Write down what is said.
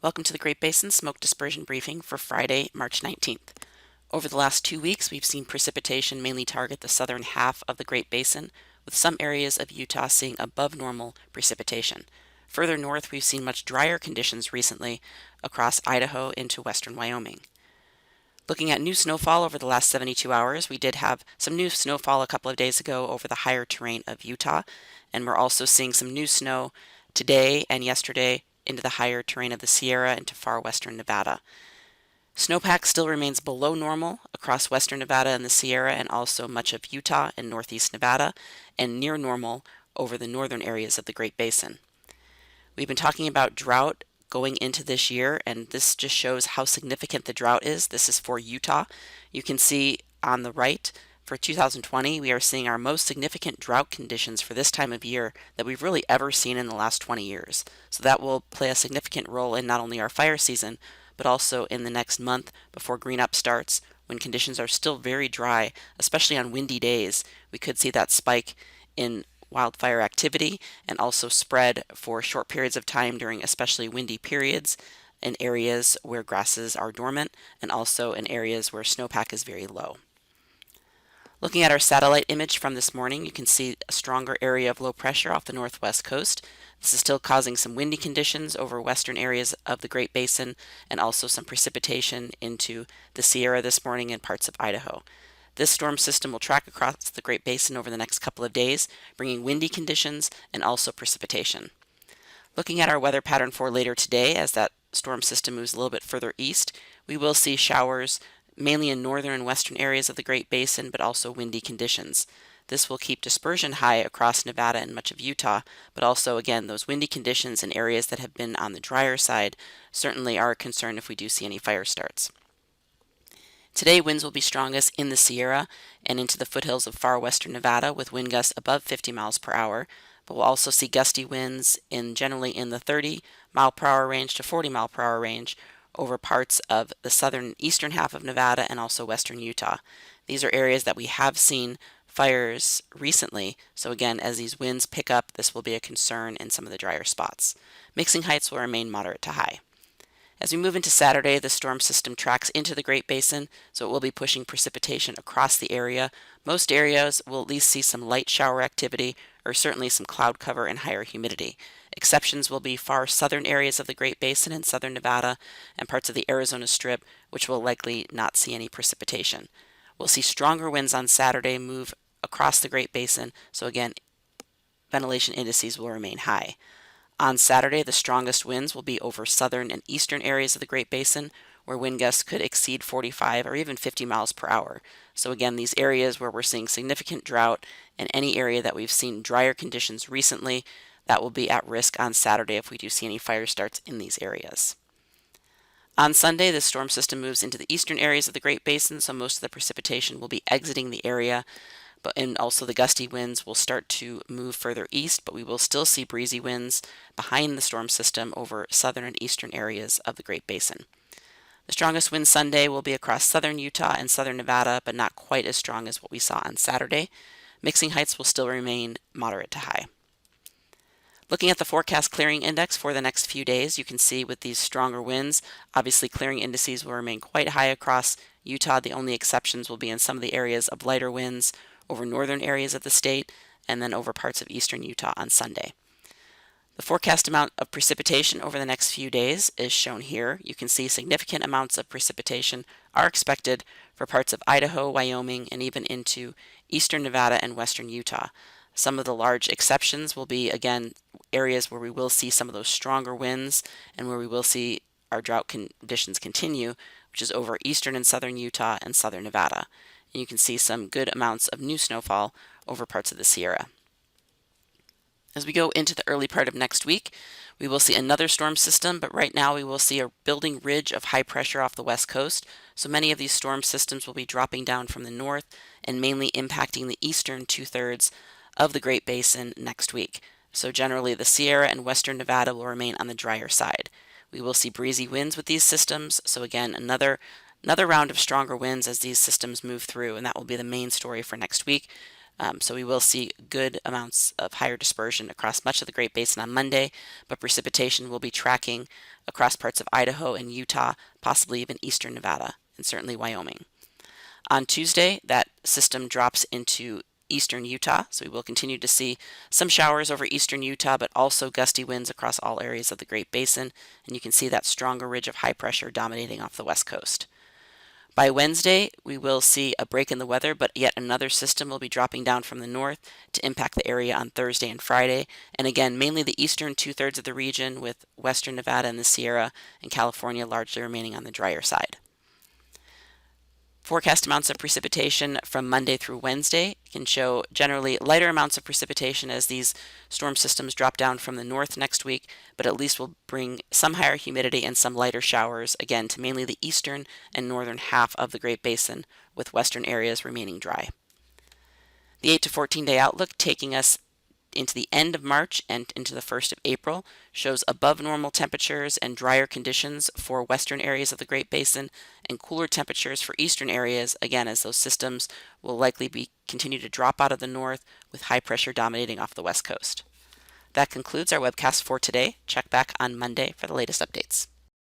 Welcome to the Great Basin Smoke Dispersion Briefing for Friday, March 19th. Over the last 2 weeks, we've seen precipitation mainly target the southern half of the Great Basin, with some areas of Utah seeing above normal precipitation. Further north, we've seen much drier conditions recently across Idaho into western Wyoming. Looking at new snowfall over the last 72 hours, we did have some new snowfall a couple of days ago over the higher terrain of Utah, and we're also seeing some new snow today and yesterday into the higher terrain of the Sierra into far western Nevada. Snowpack still remains below normal across western Nevada and the Sierra and also much of Utah and northeast Nevada, and near normal over the northern areas of the Great Basin. We've been talking about drought going into this year, and this just shows how significant the drought is. This is for Utah. You can see on the right for 2020, we are seeing our most significant drought conditions for this time of year that we've really ever seen in the last 20 years. So that will play a significant role in not only our fire season, but also in the next month before green up starts, when conditions are still very dry, especially on windy days. We could see that spike in wildfire activity and also spread for short periods of time during especially windy periods in areas where grasses are dormant and also in areas where snowpack is very low. Looking at our satellite image from this morning, you can see a stronger area of low pressure off the northwest coast. This is still causing some windy conditions over western areas of the Great Basin and also some precipitation into the Sierra this morning and parts of Idaho. This storm system will track across the Great Basin over the next couple of days, bringing windy conditions and also precipitation. Looking at our weather pattern for later today, as that storm system moves a little bit further east, we will see showers mainly in northern and western areas of the Great Basin, but also windy conditions. This will keep dispersion high across Nevada and much of Utah, but also, again, those windy conditions in areas that have been on the drier side certainly are a concern if we do see any fire starts. Today, winds will be strongest in the Sierra and into the foothills of far western Nevada with wind gusts above 50 miles per hour, but we'll also see gusty winds generally in the 30 mile per hour range to 40 mile per hour range over parts of the southern eastern half of Nevada and also western Utah. These are areas that we have seen fires recently, so again, as these winds pick up, this will be a concern in some of the drier spots. Mixing heights will remain moderate to high. As we move into Saturday, the storm system tracks into the Great Basin, so it will be pushing precipitation across the area. Most areas will at least see some light shower activity or certainly some cloud cover and higher humidity. Exceptions will be far southern areas of the Great Basin in southern Nevada and parts of the Arizona Strip, which will likely not see any precipitation. We'll see stronger winds on Saturday move across the Great Basin, so again, ventilation indices will remain high. On Saturday, the strongest winds will be over southern and eastern areas of the Great Basin, where wind gusts could exceed 45 or even 50 miles per hour. So again, these areas where we're seeing significant drought and any area that we've seen drier conditions recently, that will be at risk on Saturday if we do see any fire starts in these areas. On Sunday, the storm system moves into the eastern areas of the Great Basin, so most of the precipitation will be exiting the area, and also the gusty winds will start to move further east, but we will still see breezy winds behind the storm system over southern and eastern areas of the Great Basin. The strongest winds Sunday will be across southern Utah and southern Nevada, but not quite as strong as what we saw on Saturday. Mixing heights will still remain moderate to high. Looking at the forecast clearing index for the next few days, you can see with these stronger winds, obviously clearing indices will remain quite high across Utah. The only exceptions will be in some of the areas of lighter winds over northern areas of the state and then over parts of eastern Utah on Sunday. The forecast amount of precipitation over the next few days is shown here. You can see significant amounts of precipitation are expected for parts of Idaho, Wyoming, and even into eastern Nevada and western Utah. Some of the large exceptions will be, again, areas where we will see some of those stronger winds and where we will see our drought conditions continue, which is over eastern and southern Utah and southern Nevada. And you can see some good amounts of new snowfall over parts of the Sierra. As we go into the early part of next week, we will see another storm system, but right now we will see a building ridge of high pressure off the west coast. So many of these storm systems will be dropping down from the north and mainly impacting the eastern two-thirds of the Great Basin next week. So generally the Sierra and western Nevada will remain on the drier side. We will see breezy winds with these systems, so again another round of stronger winds as these systems move through, and that will be the main story for next week. So we will see good amounts of higher dispersion across much of the Great Basin on Monday, but precipitation will be tracking across parts of Idaho and Utah, possibly even eastern Nevada, and certainly Wyoming. On Tuesday, that system drops into eastern Utah, so we will continue to see some showers over eastern Utah, but also gusty winds across all areas of the Great Basin, and you can see that stronger ridge of high pressure dominating off the west coast. By Wednesday, we will see a break in the weather, but yet another system will be dropping down from the north to impact the area on Thursday and Friday. And again, mainly the eastern two-thirds of the region, with western Nevada and the Sierra and California largely remaining on the drier side. Forecast amounts of precipitation from Monday through Wednesday can show generally lighter amounts of precipitation as these storm systems drop down from the north next week, but at least will bring some higher humidity and some lighter showers, again, to mainly the eastern and northern half of the Great Basin, with western areas remaining dry. The 8 to 14-day outlook, taking us into the end of March and into the 1st of April, shows above normal temperatures and drier conditions for western areas of the Great Basin and cooler temperatures for eastern areas, again, as those systems will likely continue to drop out of the north with high pressure dominating off the west coast. That concludes our webcast for today. Check back on Monday for the latest updates.